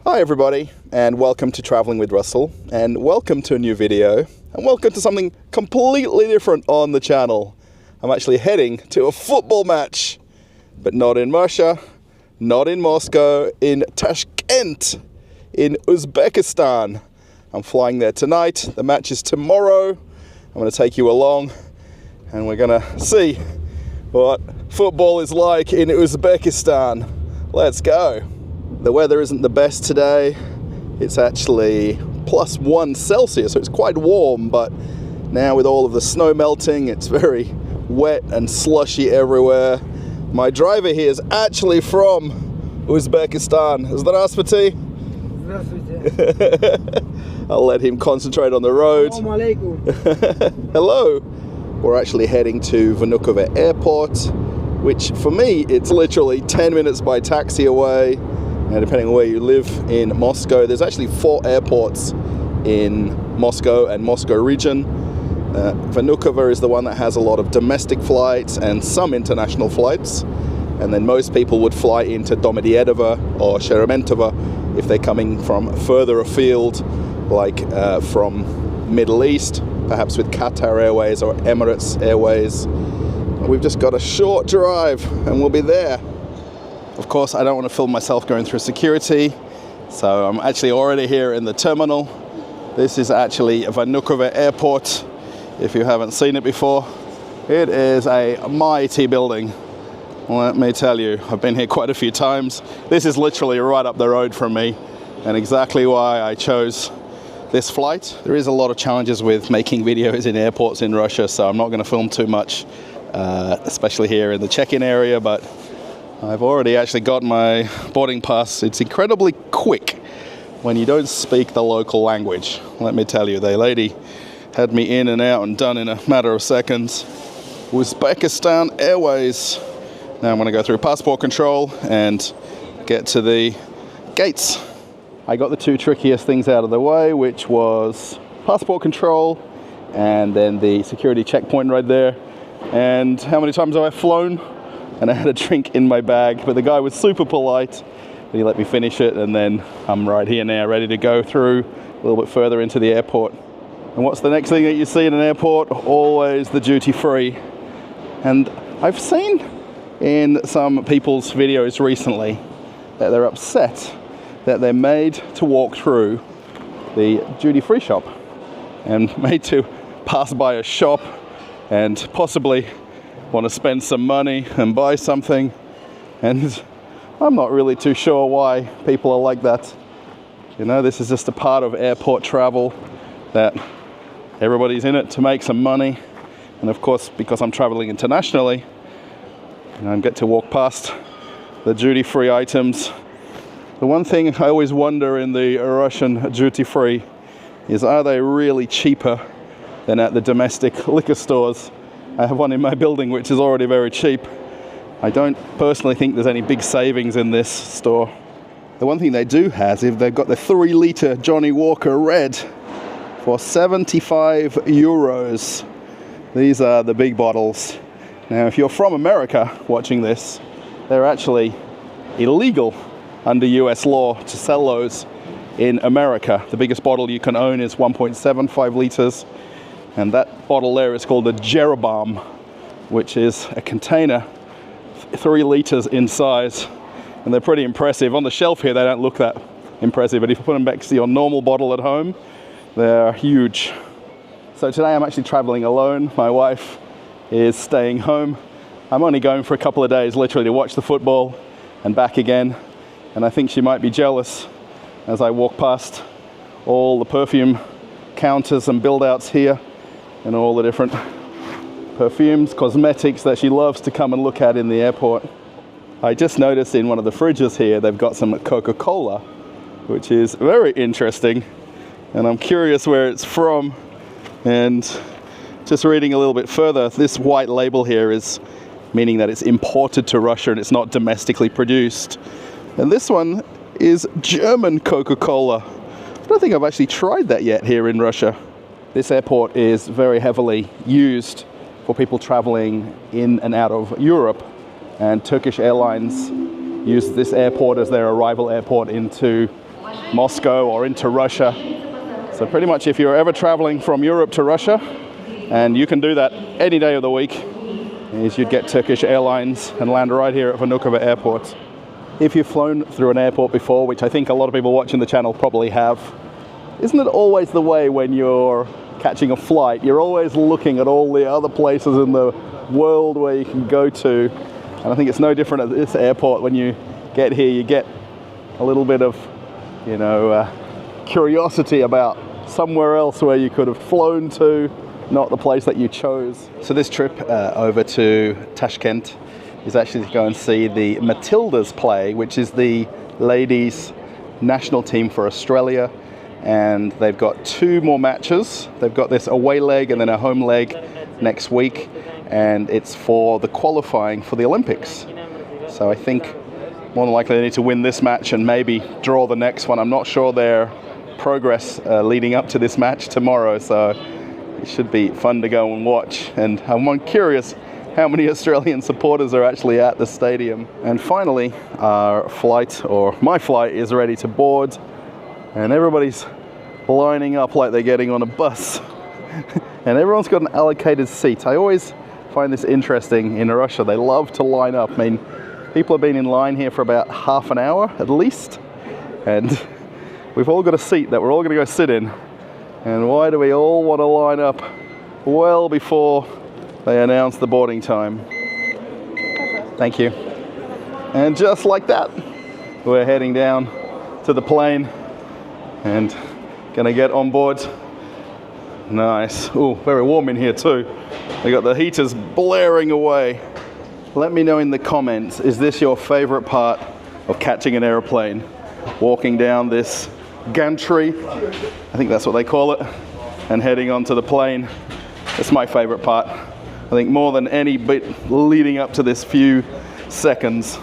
Hi everybody, and welcome to Traveling with Russell, and welcome to a new video, and welcome to something completely different on the channel. I'm actually heading to a football match, but not in Russia, not in Moscow, in Tashkent, in Uzbekistan. I'm flying there tonight. The match is tomorrow. I'm going to take you along, and we're going to see what football is like in Uzbekistan. Let's go. The weather isn't the best today. It's actually +1 Celsius, so it's quite warm, but now with all of the snow melting, it's very wet and slushy everywhere. My driver here is actually from Uzbekistan. Здравствуйте. I'll let him concentrate on the road. Hello. We're actually heading to Bunyodkor airport, which for me, it's literally 10 minutes by taxi away. And depending on where you live in Moscow, there's actually 4 airports in Moscow and Moscow region. Bunyodkor is the one that has a lot of domestic flights and some international flights. And then most people would fly into Domodedово or Sheremetyevo if they're coming from further afield, like from Middle East, perhaps with Qatar Airways or Emirates Airways. We've just got a short drive and we'll be there. Of course, I don't want to film myself going through security, so I'm actually already here in the terminal. This is actually Bunyodkor Airport, if you haven't seen it before. It is a mighty building, let me tell you. I've been here quite a few times. This is literally right up the road from me, and exactly why I chose this flight. There is a lot of challenges with making videos in airports in Russia, so I'm not going to film too much, especially here in the check-in area, but I've already actually got my boarding pass. It's incredibly quick when you don't speak the local language. Let me tell you, the lady had me in and out and done in a matter of seconds. Uzbekistan Airways. Now I'm going to go through passport control and get to the gates. I got the 2 trickiest things out of the way, which was passport control and then the security checkpoint right there. And how many times have I flown? And I had a drink in my bag, but the guy was super polite. He let me finish it, and then I'm right here now, ready to go through a little bit further into the airport. And what's the next thing that you see in an airport? Always the duty-free. And I've seen in some people's videos recently that they're upset that they're made to walk through the duty-free shop and made to pass by a shop and possibly want to spend some money and buy something, and I'm not really too sure why people are like that. You know, this is just a part of airport travel, that everybody's in it to make some money, and of course, because I'm traveling internationally, I get to walk past the duty-free items. The one thing I always wonder in the Russian duty-free is, are they really cheaper than at the domestic liquor stores? I have one in my building which is already very cheap. I don't personally think there's any big savings in this store. The one thing they do have is they've got the 3-litre Johnny Walker Red for 75 euros. These are the big bottles. Now, if you're from America watching this, they're actually illegal under US law to sell those in America. The biggest bottle you can own is 1.75 litres. And that bottle there is called a Jeroboam, which is a container 3 litres in size. And they're pretty impressive. On the shelf here, they don't look that impressive, but if you put them back to your normal bottle at home, they're huge. So today I'm actually traveling alone. My wife is staying home. I'm only going for a couple of days, literally, to watch the football and back again. And I think she might be jealous as I walk past all the perfume counters and build-outs here, and all the different perfumes, cosmetics that she loves to come and look at in the airport. I just noticed in one of the fridges here, they've got some Coca-Cola, which is very interesting. And I'm curious where it's from. And just reading a little bit further, this white label here is meaning that it's imported to Russia and it's not domestically produced. And this one is German Coca-Cola. I don't think I've actually tried that yet here in Russia. This airport is very heavily used for people traveling in and out of Europe, and Turkish Airlines use this airport as their arrival airport into Moscow or into Russia. So pretty much if you're ever traveling from Europe to Russia, and you can do that any day of the week, is you'd get Turkish Airlines and land right here at Vnukovo Airport. If you've flown through an airport before, which I think a lot of people watching the channel probably have, isn't it always the way when you're catching a flight? You're always looking at all the other places in the world where you can go to. And I think it's no different at this airport. When you get here, you get a little bit of, you know, curiosity about somewhere else where you could have flown to, not the place that you chose. So this trip over to Tashkent is actually to go and see the Matildas play, which is the ladies' national team for Australia. And they've got 2 more matches. They've got this away leg and then a home leg next week. And it's for the qualifying for the Olympics. So I think more than likely they need to win this match and maybe draw the next one. I'm not sure their progress leading up to this match tomorrow. So it should be fun to go and watch. And I'm curious how many Australian supporters are actually at the stadium. And finally, our flight, or my flight, is ready to board. And everybody's lining up like they're getting on a bus. And everyone's got an allocated seat. I always find this interesting in Russia. They love to line up. I mean, people have been in line here for about half an hour at least. And we've all got a seat that we're all going to go sit in. And why do we all want to line up well before they announce the boarding time? Thank you. And just like that, we're heading down to the plane and gonna get on board. Nice. Oh, very warm in here too. They got the heaters blaring away. Let me know in the comments, is this your favorite part of catching an airplane? Walking down this gantry, I think that's what they call it, and heading onto the plane. It's my favorite part. I think more than any bit leading up to this few seconds.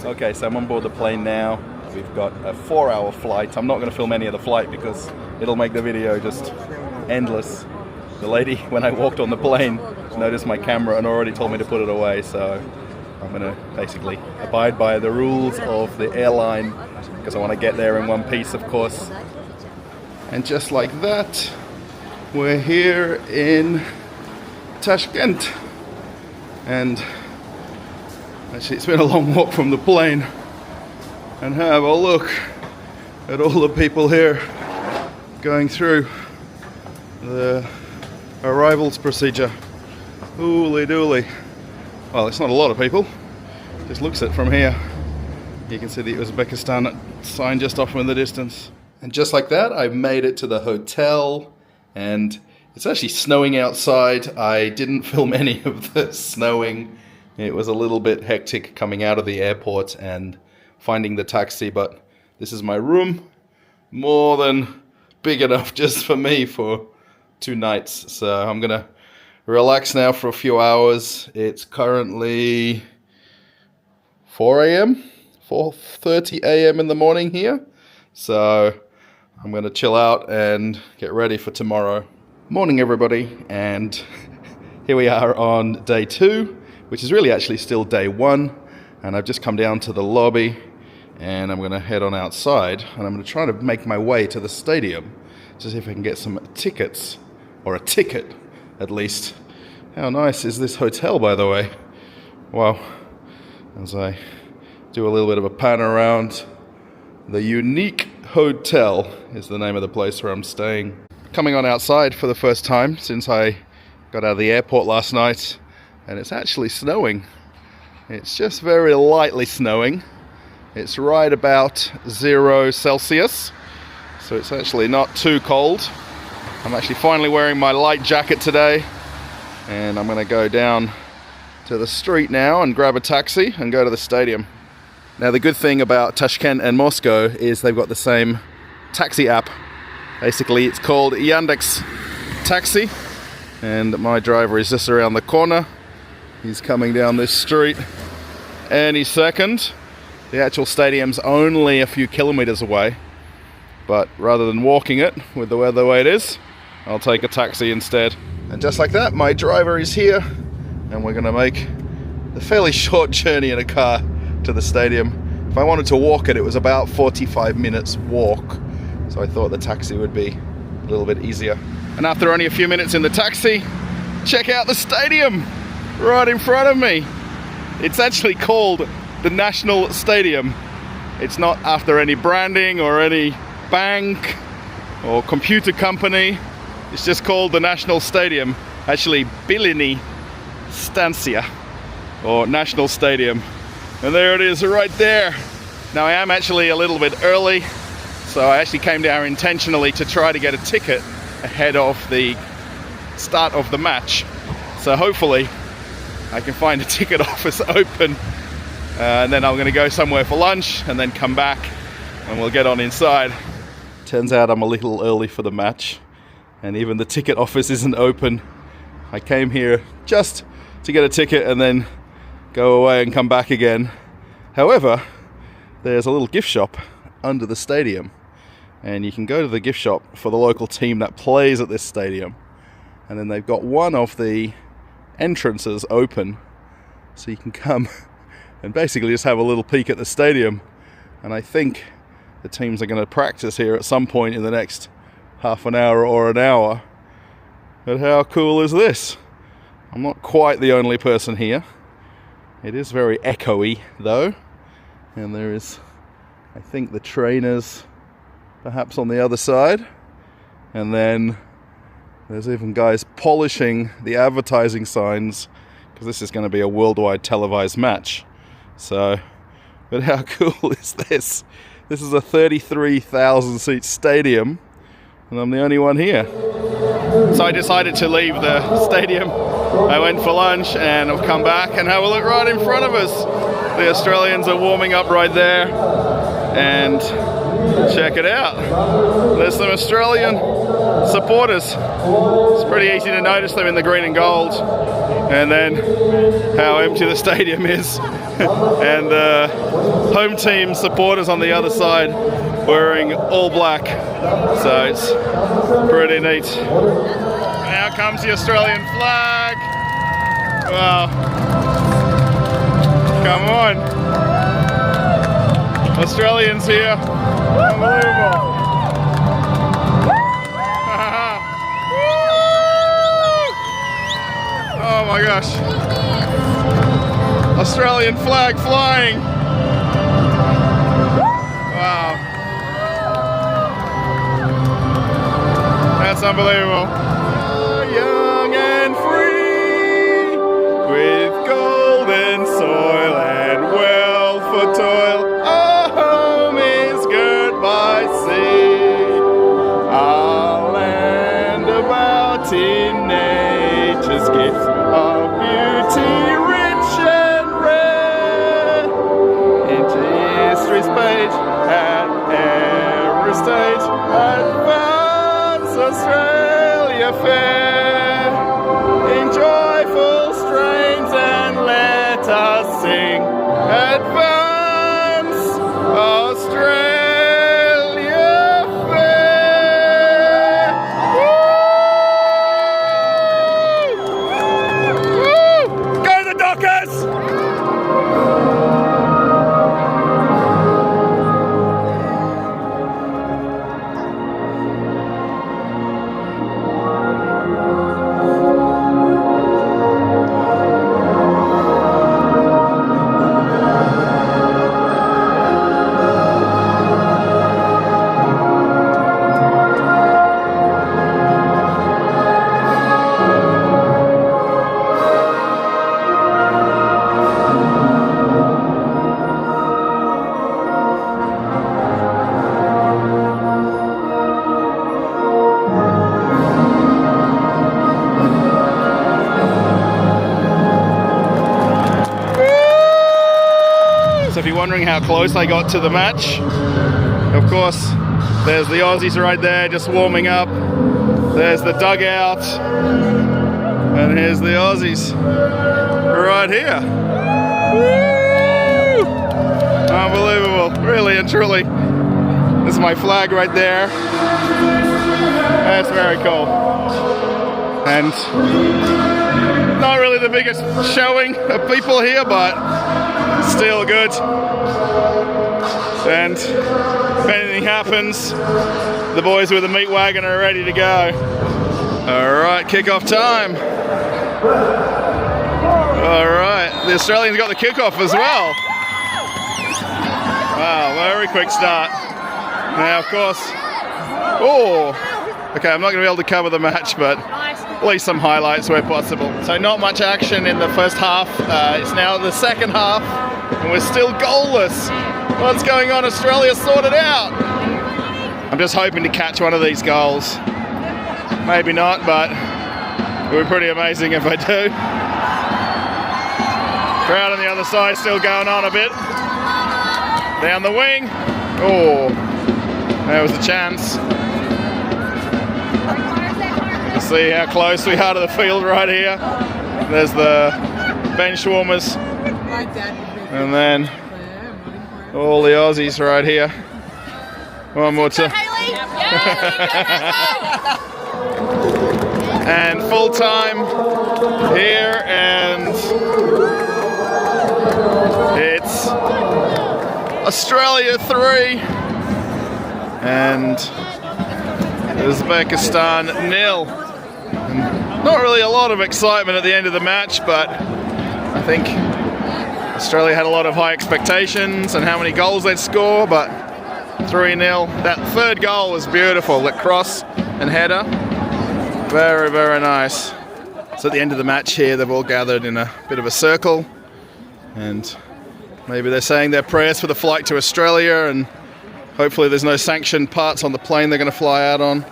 Okay, so I'm on board the plane now. We've got a 4-hour flight. I'm not going to film any of the flight because it'll make the video just endless. The lady, when I walked on the plane, noticed my camera and already told me to put it away, so I'm going to basically abide by the rules of the airline because I want to get there in one piece, of course. And just like that, we're here in Tashkent. And actually, it's been a long walk from the plane. And have a look at all the people here going through the arrivals procedure. Hooly dooly. Well, it's not a lot of people. Just looks it from here. You can see the Uzbekistan sign just off in the distance. And just like that, I've made it to the hotel. And it's actually snowing outside. I didn't film any of the snowing. It was a little bit hectic coming out of the airport and finding the taxi, but this is my room. More than big enough just for me for 2 nights. So I'm gonna relax now for a few hours. It's currently 4 a.m., 4:30 a.m. in the morning here. So I'm gonna chill out and get ready for tomorrow. Morning everybody, and here we are on day 2, which is really actually still day 1, and I've just come down to the lobby and I'm going to head on outside and I'm going to try to make my way to the stadium to see if I can get some tickets, or a ticket at least. How nice is this hotel, by the way? Wow. As I do a little bit of a pan around, the Unique Hotel is the name of the place where I'm staying. Coming on outside for the first time since I got out of the airport last night, and it's actually snowing. It's just very lightly snowing. It's right about 0 Celsius, so it's actually not too cold. I'm actually finally wearing my light jacket today, and I'm gonna go down to the street now and grab a taxi and go to the stadium. Now the good thing about Tashkent and Moscow is they've got the same taxi app. Basically it's called Yandex Taxi, and my driver is just around the corner. He's coming down this street any second. The actual stadium's only a few kilometers away, but rather than walking it with the weather the way it is, I'll take a taxi instead. And just like that, my driver is here, and we're gonna make the fairly short journey in a car to the stadium. If I wanted to walk it, it was about 45 minutes walk, so I thought the taxi would be a little bit easier. And after only a few minutes in the taxi, check out the stadium right in front of me. It's actually called the National Stadium. It's not after any branding or any bank or computer company. It's just called the National Stadium. Actually, Milliy Stancia, or National Stadium. And there it is right there. Now I am actually a little bit early, so I actually came down intentionally to try to get a ticket ahead of the start of the match. So hopefully I can find a ticket office open, and then I'm gonna go somewhere for lunch and then come back and we'll get on inside. Turns out I'm a little early for the match, and even the ticket office isn't open. I came here just to get a ticket and then go away and come back again. However, there's a little gift shop under the stadium, and you can go to the gift shop for the local team that plays at this stadium, and then they've got one of the entrances open, so you can come and basically just have a little peek at the stadium. And I think the teams are going to practice here at some point in the next half an hour or an hour. But how cool is this? I'm not quite the only person here. It is very echoey though, and there is, I think, the trainers perhaps on the other side, and then there's even guys polishing the advertising signs, because this is going to be a worldwide televised match. So, but how cool is this? This is a 33,000 seat stadium, and I'm the only one here. So I decided to leave the stadium. I went for lunch and I've come back, and have a look right in front of us. The Australians are warming up right there, and check it out. There's some Australian supporters. It's pretty easy to notice them in the green and gold, and then how empty the stadium is. And home team supporters on the other side wearing all black. So it's pretty neat. Now comes the Australian flag. Wow. Come on. Australians here. Unbelievable. Oh my gosh. Australian flag flying. Wow. That's unbelievable. Young and free, with golden soil and wealth for toil. Our home is girt by sea, our land about in nature's gift of beauty rich and rare. Into history's page at every stage, advance Australia fair, in joyful strains, and let us sing, advance Australia fair. Woo! Woo! Go the Dockers! If you're wondering how close I got to the match, of course, there's the Aussies right there just warming up. There's the dugout, and here's the Aussies right here. Woo! Unbelievable, really and truly. This is my flag right there. That's very cool. And not really the biggest showing of people here, but still good. And if anything happens, the boys with the meat wagon are ready to go. Alright, kickoff time. Alright, the Australians got the kickoff as well. Wow, very quick start. Now, of course, okay, I'm not going to be able to cover the match, but at least some highlights where possible. So not much action in the first half. It's now the second half, and we're still goalless. What's going on? Australia, sort it out. I'm just hoping to catch one of these goals. Maybe not, but it would be pretty amazing if I do. Crowd on the other side still going on a bit. Down the wing. Oh, there was a chance. Let's see how close we are to the field right here. There's the bench warmers. And then all the Aussies right here. One more time. And full time here, and it's Australia 3 and Uzbekistan 0. And not really a lot of excitement at the end of the match, but I think Australia had a lot of high expectations and how many goals they'd score, but 3-0. That third goal was beautiful, the cross and header. Very, very nice. So at the end of the match here, they've all gathered in a bit of a circle, and maybe they're saying their prayers for the flight to Australia, and hopefully there's no sanctioned parts on the plane they're going to fly out on.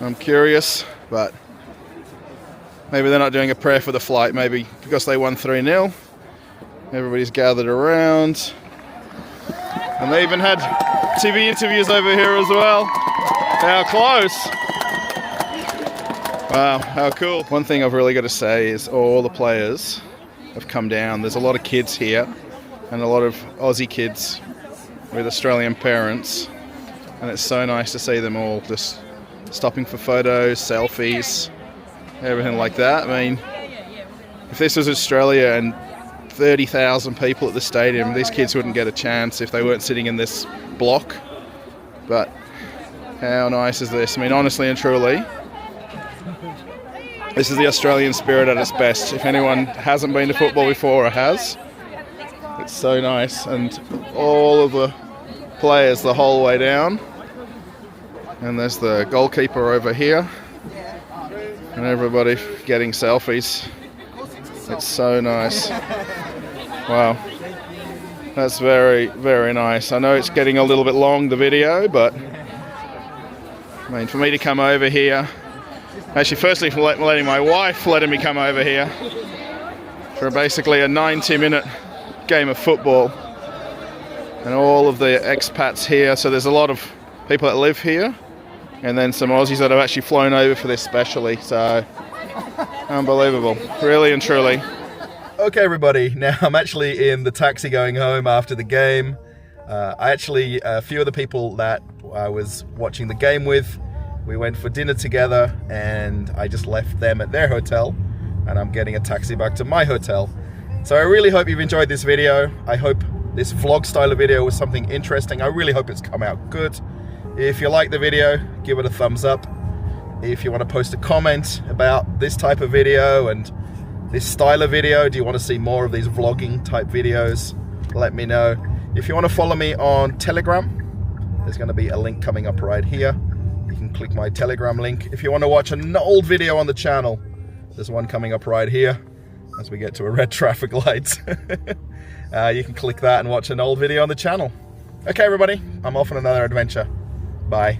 I'm curious, but maybe they're not doing a prayer for the flight, maybe because they won 3-0. Everybody's gathered around. And they even had TV interviews over here as well. How close. Wow, how cool. One thing I've really got to say is all the players have come down. There's a lot of kids here and a lot of Aussie kids with Australian parents. And it's so nice to see them all just stopping for photos, selfies, everything like that. I mean, if this was Australia and 30,000 people at the stadium, these kids wouldn't get a chance if they weren't sitting in this block. But how nice is this? I mean, honestly and truly, this is the Australian spirit at its best. If anyone hasn't been to football before or has, it's so nice. And all of the players the whole way down. And there's the goalkeeper over here. And everybody getting selfies. It's so nice. Wow. That's very, very nice. I know it's getting a little bit long, the video, but I mean, for me to come over here, actually firstly for letting my wife letting me come over here for basically a 90-minute game of football, and all of the expats here. So there's a lot of people that live here, and then some Aussies that have actually flown over for this specially. So unbelievable, really and truly. Okay, everybody, now I'm actually in the taxi going home after the game. A few of the people that I was watching the game with, we went for dinner together, and I just left them at their hotel, and I'm getting a taxi back to my hotel. So I really hope you've enjoyed this video. I hope this vlog style of video was something interesting. I really hope it's come out good. If you like the video, give it a thumbs up. If you want to post a comment about this type of video and this style of video, do you want to see more of these vlogging type videos, let me know. If you want to follow me on Telegram, there's going to be a link coming up right here. You can click my Telegram link. If you want to watch an old video on the channel, there's one coming up right here as we get to a red traffic light. You can click that and watch an old video on the channel. Okay, everybody, I'm off on another adventure. Bye.